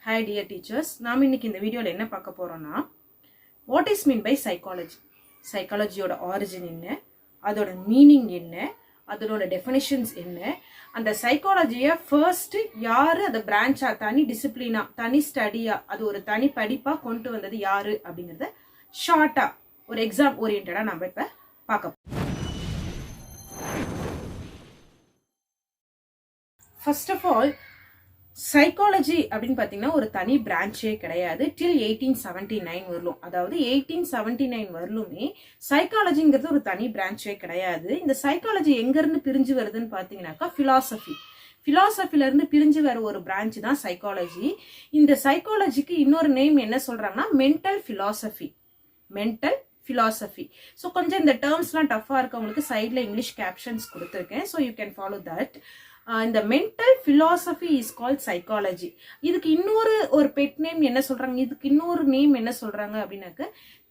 Hi dear teachers, நாம் இன்னைக்கு இந்த வீடியோல என்ன பார்க்க போறோம்னா what is mean by psychology? சைக்காலஜியோட origin என்ன, அதோட மீனிங் என்ன, அதோட டெஃபினிஷன்ஸ் என்ன, அந்த சைக்காலஜியை ஃபர்ஸ்ட் யாரு அந்த பிரான்ச்சா தனி டிசிப்ளினா தனி ஸ்டடியா அது ஒரு தனி படிப்பா கொண்டு வந்தது யாரு அப்படிங்கறத ஷார்ட்டா ஒரு எக்ஸாம் ஓரியன்டா நம்ம இப்ப பார்க்க போறோம். ஃபர்ஸ்ட் ஆஃப் ஆல் சைக்காலஜி அப்படின்னு பார்த்தீங்கன்னா ஒரு தனி பிரான்ச்சே கிடையாது. டில் 1879 வரலும், அதாவது 1879 வரலுமே சைக்காலஜிங்கிறது ஒரு தனி பிரான்ச்சே கிடையாது. இந்த சைக்காலஜி எங்கேருந்து பிரிஞ்சு வருதுன்னு பார்த்தீங்கன்னாக்கா ஃபிலாசபில இருந்து பிரிஞ்சு வர ஒரு பிரான்ச் தான் சைக்காலஜி. இந்த சைக்காலஜிக்கு இன்னொரு நேம் என்ன சொல்றாங்கன்னா மென்டல் ஃபிலாசபி. ஸோ கொஞ்சம் இந்த டேர்ம்ஸ்லாம் டஃபா இருக்கவங்களுக்கு சைட்ல இங்கிலீஷ் கேப்ஷன்ஸ் கொடுத்துருக்கேன். So you can follow that. இந்த mental philosophy is called psychology. இதுக்கு இன்னொரு ஒரு பெட் நேம் என்ன சொல்றாங்க, இதுக்கு இன்னொரு நேம் என்ன சொல்றாங்க அப்படின்னாக்க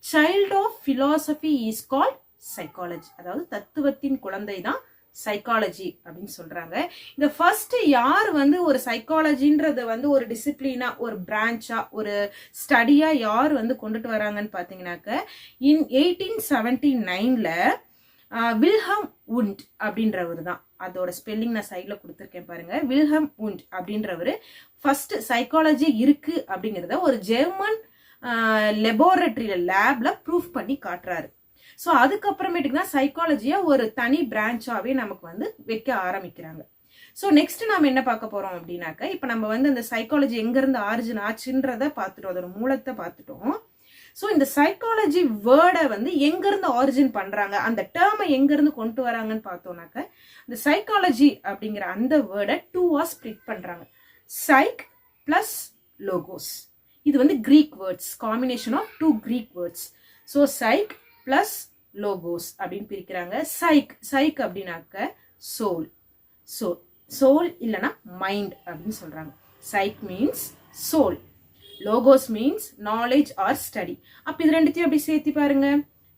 child of philosophy is called psychology. அதாவது தத்துவத்தின் குழந்தை தான் சைக்காலஜி அப்படின்னு சொல்றாங்க. இந்த ஃபர்ஸ்ட் யார் ஒரு சைக்காலஜின்றத ஒரு டிசிப்ளினா ஒரு பிரான்ச்சா ஒரு ஸ்டடியா யார் கொண்டுட்டு வராங்கன்னு பாத்தீங்கன்னாக்க இன் 1879ல வில்ஹம் உண்ட் அப்படின்றவர் தான். அதோட ஸ்பெல்லிங் நான் சைட்ல கொடுத்துருக்கேன் பாருங்க. வில்ஹம் உண்ட் அப்படின்றவர் ஃபர்ஸ்ட் சைக்காலஜி இருக்கு அப்படிங்கிறத ஒரு ஜெர்மன் லெபார்டரியில லேப்ல ப்ரூஃப் பண்ணி காட்டுறாரு. ஸோ அதுக்கப்புறமேட்டுக்கு தான் சைக்காலஜியா ஒரு தனி பிரான்ச்சாவே நமக்கு வைக்க ஆரம்பிக்கிறாங்க. ஸோ நெக்ஸ்ட் நாம என்ன பார்க்க போறோம் அப்படின்னாக்க இப்ப நம்ம அந்த சைக்காலஜி எங்க இருந்து ஆரிஜின் ஆச்சுன்றத பார்த்துட்டோம், அதோட மூலத்தை பார்த்துட்டோம். ஸோ இந்த சைக்காலஜி வேர்டை எங்க இருந்து ஆரிஜின் பண்றாங்க, அந்த டேர்மை எங்க இருந்து கொண்டு வராங்கன்னு பார்த்தோம்னாக்க இந்த சைக்காலஜி அப்படிங்கிற அந்த வேர்டை டூவா ஸ்பிளிட் பண்றாங்க. Psych plus logos. இது Greek words, combination of two Greek words. So psych plus logos அப்படின்னு பிரிக்கிறாங்க. சைக் அப்படின்னாக்க சோல், சோல் இல்லைன்னா மைண்ட் அப்படின்னு சொல்றாங்க. Psych means soul, logos means knowledge or study. அப்ப இது ரெண்டுத்தையும் அப்படி சேர்த்து பாருங்க.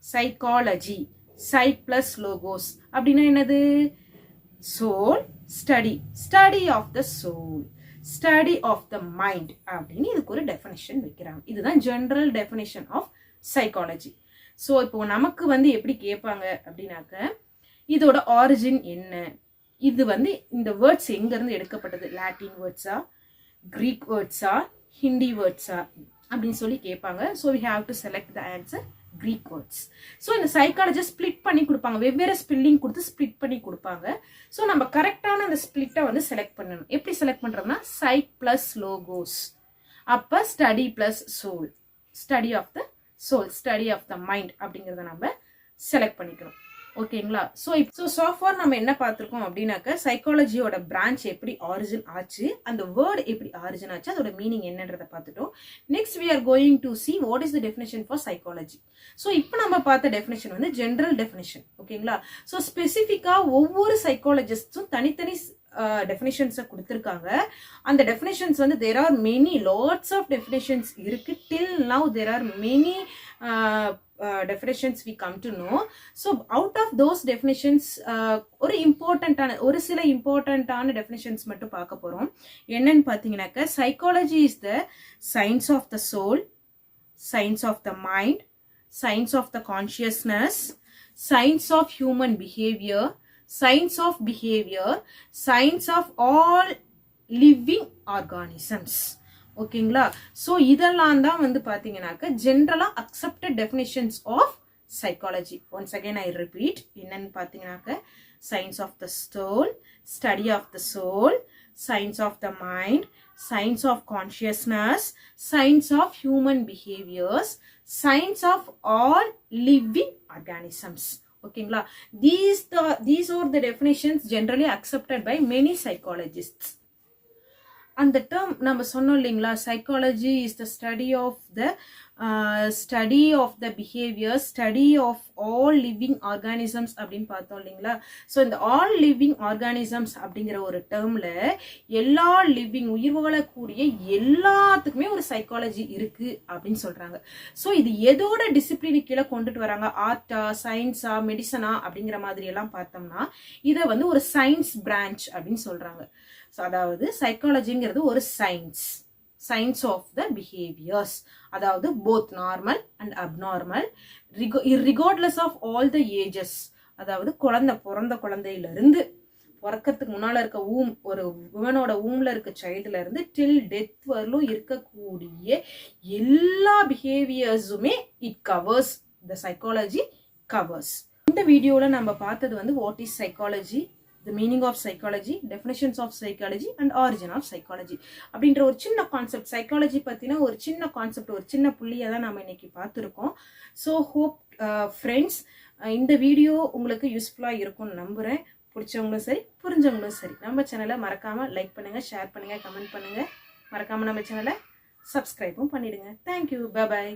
சைக்காலஜி சைக் பிளஸ் லோகோஸ் அப்படின்னா என்னது? Soul study of the soul, study of the mind அப்படின்னு இதுக்கு ஒரு டெஃபினிஷன் வைக்கிறாங்க. இதுதான் general definition of psychology. So இப்போ நமக்கு எப்படி கேட்பாங்க அப்படின்னாக்க இதோட ஆரிஜின் என்ன, இது இந்த வேர்ட்ஸ் எங்க இருந்து எடுக்கப்பட்டது, லாட்டின் வேர்ட்ஸா, கிரீக் வேர்ட்ஸா, ஹிந்தி வேர்ட்ஸா அப்படின்னு சொல்லி கேட்பாங்க. So we have to select the answer Greek words. So இந்த சைக்காலஜி ஸ்பிளிட் பண்ணி கொடுப்பாங்க, வெவ்வேறு ஸ்பெல்லிங் கொடுத்து ஸ்பிளிட் பண்ணி கொடுப்பாங்க. ஸோ நம்ம கரெக்டான அந்த ஸ்பிளிட்டை செலக்ட் பண்ணணும். எப்படி செலக்ட் பண்றோம்னா சைக் பிளஸ் லோகோஸ், அப்ப study plus soul, study of the soul, study of the mind அப்படிங்கிறத நம்ம செலக்ட் பண்ணிக்கணும். ஓகேங்களா? ஸோ ஃபார் நம்ம என்ன பார்த்துருக்கோம் அப்படின்னாக்க சைக்காலஜியோட பிரான்ச் எப்படி ஆரிஜின் ஆச்சு, அந்த வேர்ட் எப்படி ஆரிஜின் ஆச்சு, அதோட மீனிங் என்னன்றதை பார்த்துட்டோம். Next we are going to see what is the definition for psychology. So இப்போ நம்ம பார்த்த டெஃபினேஷன் ஜெனரல் டெஃபினேஷன். ஓகேங்களா? ஸோ ஸ்பெசிஃபிக்கா ஒவ்வொரு சைக்காலஜிஸ்டும் தனித்தனி டெஃபினேஷன்ஸை கொடுத்துருக்காங்க. அந்த definitions there are many lots of definitions இருக்கு. till now there are many definitions we come to know. So out of those definitions ஒரு சில இம்பார்ட்டன்டான டெஃபினிஷன்ஸ் மட்டும் பார்க்க போறோம். என்னன்னு பார்த்தீங்கன்னாக்க psychology is the science of the soul, science of the mind, science of the consciousness, science of human behaviour, science of behavior, science of all living organisms. ஓகேங்களா? So இதெல்லாம் தான் பார்த்தீங்கன்னாக்க ஜென்ரலா accepted definitions of psychology. Once again I repeat. என்னன்னு பார்த்தீங்கன்னாக்க science of the soul, study of the soul, science of the mind, science of consciousness, science of human behaviours, science of all living organisms. ஓகேங்களா? these are the definitions generally accepted by many psychologists. அந்த term நம்ம சொன்னோம் இல்லைங்களா, psychology is the study of the behaviour, study of all living organisms அப்படின்னு பார்த்தோம் இல்லைங்களா. So இந்த all living organisms அப்படிங்கிற ஒரு டேர்ம்ல எல்லா லிவிங் உயிர் வாழக்கூடிய எல்லாத்துக்குமே ஒரு சைக்காலஜி இருக்கு அப்படின்னு சொல்றாங்க. ஸோ இது எதோட டிசிப்ளினு கீழே கொண்டுட்டு வராங்க, ஆர்ட்டா, சயின்ஸா, மெடிசனா அப்படிங்கிற மாதிரி எல்லாம் பார்த்தோம்னா இதை ஒரு சயின்ஸ் பிரான்ச் அப்படின்னு சொல்றாங்க. ஸோ அதாவது சைக்காலஜிங்கிறது ஒரு science, science of the behaviours, அதாவது both normal and abnormal, regardless of all the ages, அதாவது பிறந்த குழந்தையிலிருந்து பிறக்கிறதுக்கு முன்னால இருக்க ஒரு உமனோட ஊம்ல இருக்க சைல்டுல இருந்து டில் டெத் வரலும் இருக்கக்கூடிய எல்லா பிஹேவியர்ஸுமே it covers, the psychology covers. இந்த வீடியோல நம்ம பார்த்தது வந்து what is psychology, the meaning of psychology, definitions of psychology and origin of psychology அப்படின்ற ஒரு சின்ன கான்செப்ட், சைக்காலஜி பத்தின ஒரு சின்ன கான்செப்ட், ஒரு சின்ன புள்ளியை தான் நம்ம இன்னைக்கு பார்த்துருக்கோம். ஸோ ஹோப் ஃப்ரெண்ட்ஸ் இந்த வீடியோ உங்களுக்கு யூஸ்ஃபுல்லாக இருக்கும்னு நம்புகிறேன். பிடிச்சவங்களும் சரி புரிஞ்சவங்களும் சரி நம்ம சேனலை மறக்காம லைக் பண்ணுங்க, ஷேர் பண்ணுங்க, கமெண்ட் பண்ணுங்க, மறக்காம நம்ம சேனலை சப்ஸ்கிரைபும் பண்ணிடுங்க. Thank you, bye bye.